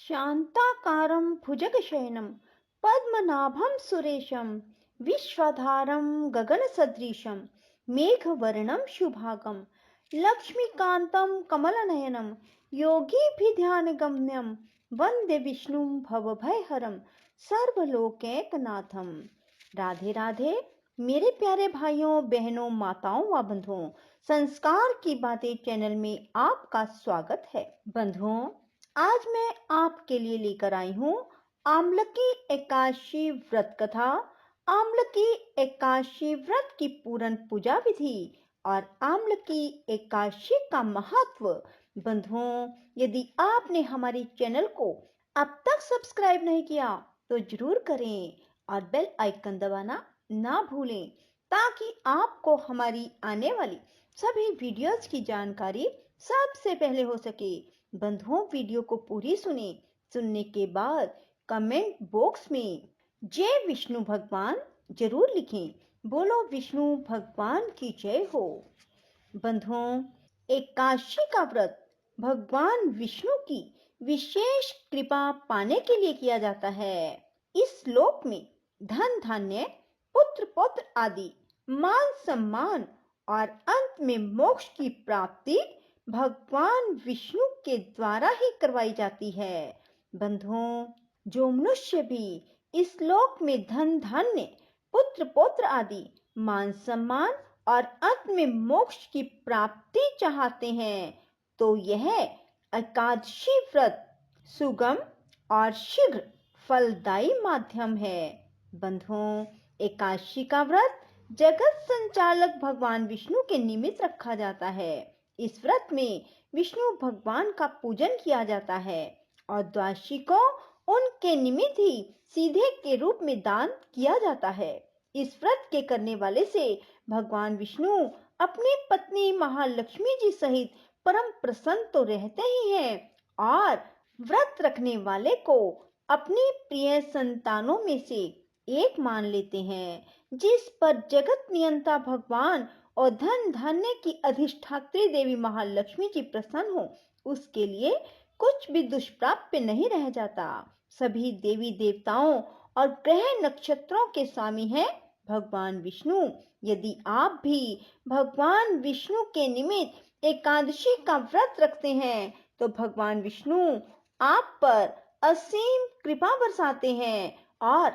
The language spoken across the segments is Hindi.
शान्ताकारं भुजगशयनं पद्मनाभं सुरेशं विश्वधारं गगनसदृशं मेघवर्णं शुभांगं लक्ष्मीकान्तं कमलनयनं योगिभिर्ध्यानगम्यं वन्दे विष्णुं भवभयहरं सर्वलोकैकनाथं। राधे राधे मेरे प्यारे भाइयों बहनों माताओं व बंधुओं, संस्कार की बातें चैनल में आपका स्वागत है। बंधुओं, आज मैं आपके लिए लेकर आई हूँ आमलकी एकादशी व्रत कथा, आमलकी एकादशी व्रत की पूर्ण पूजा विधि और आमलकी एकादशी का महत्व। बंधुओं, यदि आपने हमारे चैनल को अब तक सब्सक्राइब नहीं किया तो जरूर करें और बेल आइकन दबाना ना भूलें ताकि आपको हमारी आने वाली सभी वीडियोस की जानकारी सबसे पहले हो सके। बंधुओं, वीडियो को पूरी सुनने के बाद कमेंट बॉक्स में जय विष्णु भगवान जरूर लिखें। बोलो विष्णु भगवान की जय हो। बंधुओं, एकादशी का व्रत भगवान विष्णु की विशेष कृपा पाने के लिए किया जाता है। इस लोक में धन धान्य, पुत्र पौत्र आदि, मान सम्मान और अंत में मोक्ष की प्राप्ति भगवान विष्णु के द्वारा ही करवाई जाती है। बंधुओं, जो मनुष्य भी इस लोक में धन धान्य, पुत्र पौत्र आदि, मान सम्मान और अंत में मोक्ष की प्राप्ति चाहते हैं तो यह एकादशी व्रत सुगम और शीघ्र फलदायी माध्यम है। बंधुओं, एकादशी का व्रत जगत संचालक भगवान विष्णु के निमित्त रखा जाता है। इस व्रत में विष्णु भगवान का पूजन किया जाता है और द्वादशी को उनके निमित्त ही सीधे के रूप में दान किया जाता है। इस व्रत के करने वाले से भगवान विष्णु अपनी पत्नी महालक्ष्मी जी सहित परम प्रसन्न तो रहते ही हैं और व्रत रखने वाले को अपनी प्रिय संतानों में से एक मान लेते हैं। जिस पर जगत नियंता भगवान और धन धान्य की अधिष्ठात्री देवी महालक्ष्मी जी प्रसन्न हो, उसके लिए कुछ भी दुष्प्राप्य नहीं रह जाता। सभी देवी देवताओं और ग्रह नक्षत्रों के स्वामी हैं भगवान विष्णु। यदि आप भी भगवान विष्णु के निमित्त एकादशी का व्रत रखते हैं तो भगवान विष्णु आप पर असीम कृपा बरसाते हैं और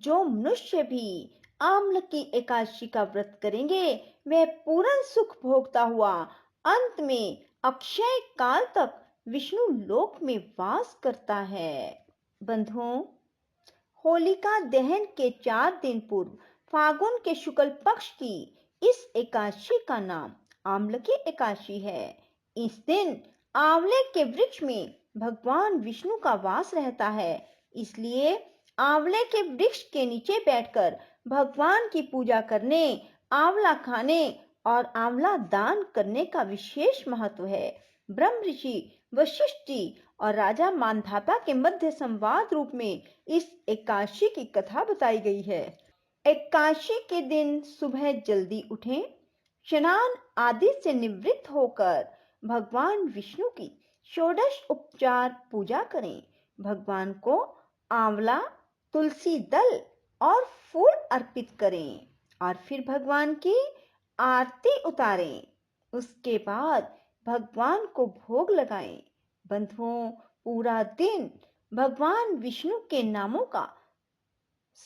जो मनुष्य भी आमलकी एकादशी का व्रत करेंगे वह पूर्ण सुख भोगता हुआ अंत में अक्षय काल तक विष्णु लोक में वास करता है। बंधुओं, होलिका दहन के 4 दिन पूर्व फागुन के शुक्ल पक्ष की इस एकादशी का नाम आमलकी एकादशी है। इस दिन आंवले के वृक्ष में भगवान विष्णु का वास रहता है, इसलिए आंवले के वृक्ष के नीचे बैठकर भगवान की पूजा करने, आंवला खाने और आंवला दान करने का विशेष महत्व है। ब्रह्म ऋषि वशिष्ठ जी और राजा मांधाता के मध्य संवाद रूप में इस एकादशी की कथा बताई गई है। एकादशी के दिन सुबह जल्दी उठें, स्नान आदि से निवृत्त होकर भगवान विष्णु की षोडश उपचार पूजा करें। भगवान को आंवला, तुलसी दल और फूल अर्पित करें और फिर भगवान की आरती उतारें। उसके बाद भगवान को भोग लगाएं। बंधुओं, पूरा दिन भगवान विष्णु के नामों का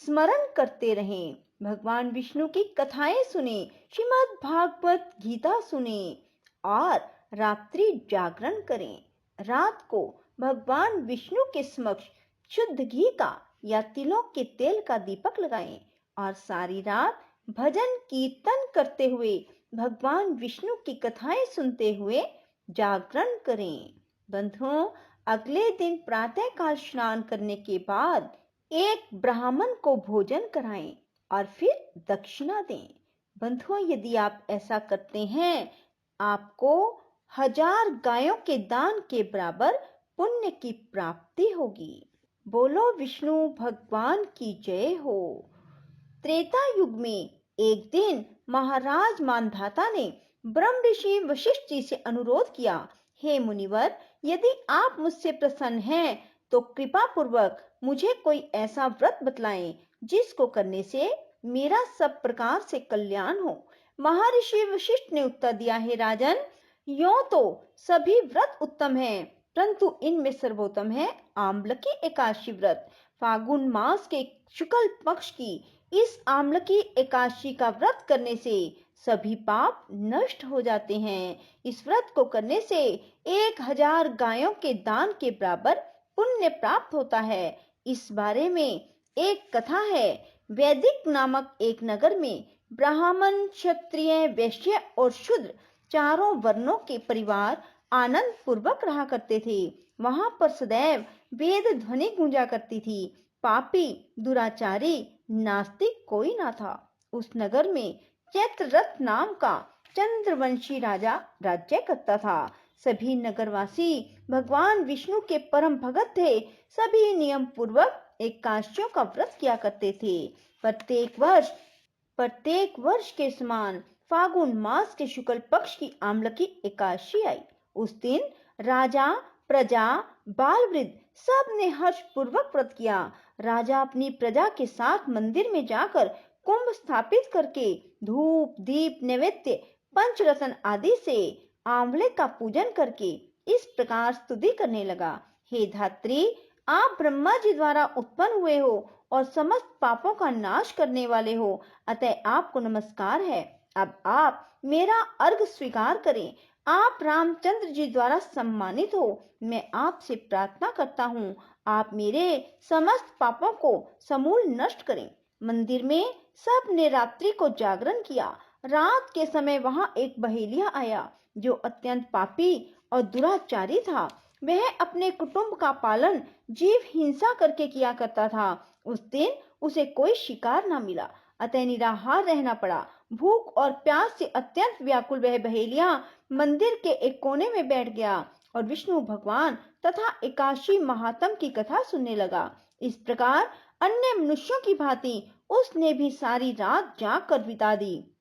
स्मरण करते रहें। भगवान विष्णु की कथाएं सुने, श्रीमद् भागवत गीता सुने और रात्रि जागरण करें। रात को भगवान विष्णु के समक्ष शुद्ध घी का या तिलों के तेल का दीपक लगाएं और सारी रात भजन कीर्तन करते हुए भगवान विष्णु की कथाएं सुनते हुए जागरण करें। बंधुओं, अगले दिन प्रातःकाल स्नान करने के बाद एक ब्राह्मण को भोजन कराएं और फिर दक्षिणा दें। बंधुओं, यदि आप ऐसा करते हैं आपको 1000 गायों के दान के बराबर पुण्य की प्राप्ति होगी। बोलो विष्णु भगवान की जय हो। त्रेता युग में एक दिन महाराज मांधाता ने ब्रह्म ऋषि वशिष्ठ जी से अनुरोध किया, हे मुनिवर, यदि आप मुझसे प्रसन्न हैं तो कृपा पूर्वक मुझे कोई ऐसा व्रत बतलाएं जिसको करने से मेरा सब प्रकार से कल्याण हो। महर्षि वशिष्ठ ने उत्तर दिया, हे राजन, यों तो सभी व्रत उत्तम हैं, परंतु इनमें सर्वोत्तम है आम्लकी एकादशी व्रत। फागुन मास के शुक्ल पक्ष की इस आम्लकी एकादशी का व्रत करने से सभी पाप नष्ट हो जाते हैं। इस व्रत को करने से 1000 गायों के दान के बराबर पुण्य प्राप्त होता है। इस बारे में एक कथा है। वैदिक नामक एक नगर में ब्राह्मण, क्षत्रिय, वैश्य और शूद्र चारों वर्णों के परिवार आनंद पूर्वक रहा करते थे। वहां पर सदैव वेद ध्वनि गूंजा करती थी। पापी, दुराचारी, नास्तिक कोई ना था। उस नगर में चैत्ररथ नाम का चंद्रवंशी राजा राज्य करता था। सभी नगरवासी भगवान विष्णु के परम भगत थे। सभी नियम पूर्वक एकादशियों का व्रत किया करते थे। प्रत्येक वर्ष के समान फागुन मास के शुक्ल पक्ष की आम्लकी एकादशी आई। उस दिन राजा, प्रजा, बाल वृद्ध सब ने हर्ष पूर्वक व्रत किया। राजा अपनी प्रजा के साथ मंदिर में जाकर कुंभ स्थापित करके धूप, दीप, नैवेद्य, पंचरत्न आदि से आंवले का पूजन करके इस प्रकार स्तुति करने लगा, हे धात्री, आप ब्रह्मा जी द्वारा उत्पन्न हुए हो और समस्त पापों का नाश करने वाले हो, अतः आपको नमस्कार है। अब आप मेरा अर्घ स्वीकार करें। आप रामचंद्र जी द्वारा सम्मानित हो। मैं आपसे प्रार्थना करता हूँ, आप मेरे समस्त पापों को समूल नष्ट करें। मंदिर में सब ने रात्रि को जागरण किया। रात के समय वहां एक बहेलिया आया जो अत्यंत पापी और दुराचारी था। वह अपने कुटुंब का पालन जीव हिंसा करके किया करता था। उस दिन उसे कोई शिकार न मिला, अतः निराहार रहना पड़ा। भूख और प्यास से अत्यंत व्याकुल वह बहेलिया मंदिर के एक कोने में बैठ गया और विष्णु भगवान तथा एकादशी महात्म की कथा सुनने लगा। इस प्रकार अन्य मनुष्यों की भांति उसने भी सारी रात जाग कर बिता दी।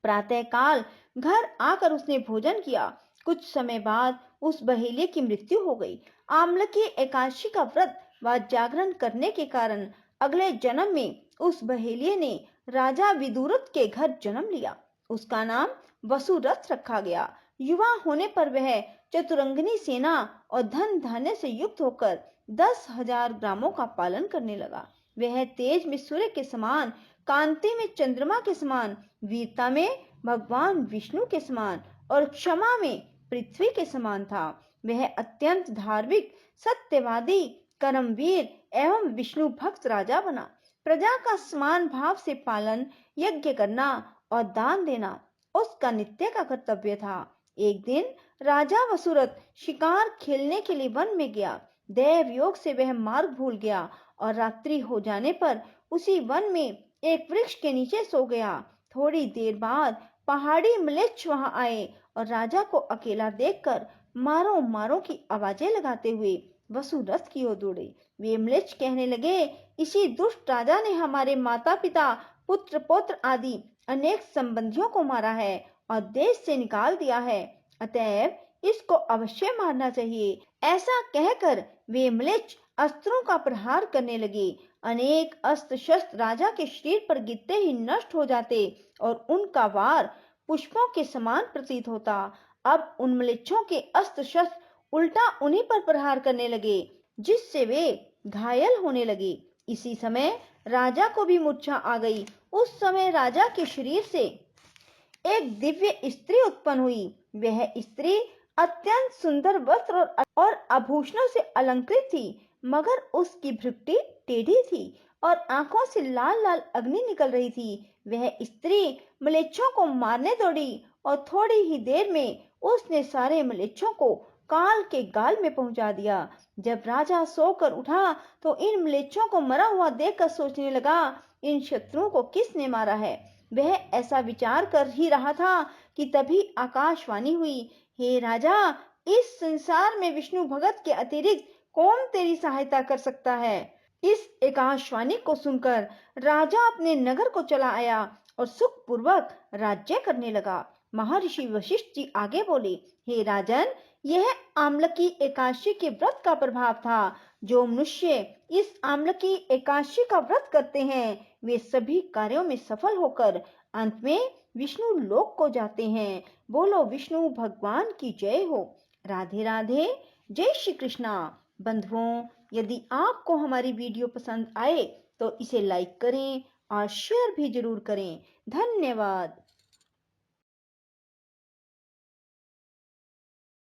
प्रातः काल घर आकर उसने भोजन किया। कुछ समय बाद उस बहेलिये की मृत्यु हो गई। आम्लकी एकादशी का व्रत व जागरण करने के कारण अगले जन्म में उस बहेलिये ने राजा विदुरथ के घर जन्म लिया। उसका नाम वसुरथ रखा गया। युवा होने पर वह चतुरंगिनी सेना और धन धान्य से युक्त होकर 10,000 ग्रामों का पालन करने लगा। वह तेज में सूर्य के समान, कांति में चंद्रमा के समान, वीरता में भगवान विष्णु के समान और क्षमा में पृथ्वी के समान था। वह अत्यंत धार्मिक, सत्यवादी, कर्मवीर एवं विष्णु भक्त राजा बना। प्रजा का समान भाव से पालन, यज्ञ करना और दान देना उसका नित्य का कर्तव्य था। एक दिन राजा वसुरथ शिकार खेलने के लिए वन में गया। दैव योग से वह मार्ग भूल गया और रात्रि हो जाने पर उसी वन में एक वृक्ष के नीचे सो गया। थोड़ी देर बाद पहाड़ी म्लेच्छ वहां आए और राजा को अकेला देखकर मारो मारो की आवाजें लगाते हुए वसुरथ की ओर दौड़े। वे म्लेच्छ कहने लगे, इसी दुष्ट राजा ने हमारे माता पिता, पुत्र पौत्र आदि अनेक संबंधियों को मारा है और देश से निकाल दिया है, अतएव इसको अवश्य मारना चाहिए। ऐसा कहकर वे म्लेच्छ अस्त्रों का प्रहार करने लगे। अनेक अस्त्र शस्त्र राजा के शरीर पर गिरते ही नष्ट हो जाते और उनका वार पुष्पों के समान प्रतीत होता। अब उन म्लेच्छों के अस्त्र शस्त्र उल्टा उन्हीं पर प्रहार करने लगे, जिससे वे घायल होने लगे। इसी समय राजा को भी मूर्छा आ गई। उस समय राजा के शरीर से एक दिव्य स्त्री उत्पन्न हुई। वह स्त्री अत्यंत सुंदर वस्त्र और आभूषणों से अलंकृत थी, मगर उसकी भ्रुकुटी टेढ़ी थी और आंखों से लाल लाल अग्नि निकल रही थी। वह स्त्री म्लेच्छों को मारने दौड़ी और थोड़ी ही देर में उसने सारे म्लेच्छों को काल के गाल में पहुंचा दिया। जब राजा सोकर उठा तो इन म्लेच्छों को मरा हुआ देखकर सोचने लगा, इन शत्रुओं को किसने मारा है। वह ऐसा विचार कर ही रहा था कि तभी आकाशवाणी हुई, हे राजा, इस संसार में विष्णु भगत के अतिरिक्त कौन तेरी सहायता कर सकता है। इस आकाशवाणी को सुनकर राजा अपने नगर को चला आया और सुख पूर्वक राज्य करने लगा। महर्षि वशिष्ठ जी आगे बोले, हे राजन, यह आम्लकी एकादशी के व्रत का प्रभाव था। जो मनुष्य इस आम्लकी एकादशी का व्रत करते हैं वे सभी कार्यों में सफल होकर अंत में विष्णु लोक को जाते हैं। बोलो विष्णु भगवान की जय हो। राधे राधे। जय श्री कृष्णा। बंधुओं, यदि आपको हमारी वीडियो पसंद आए तो इसे लाइक करें और शेयर भी जरूर करें। धन्यवाद।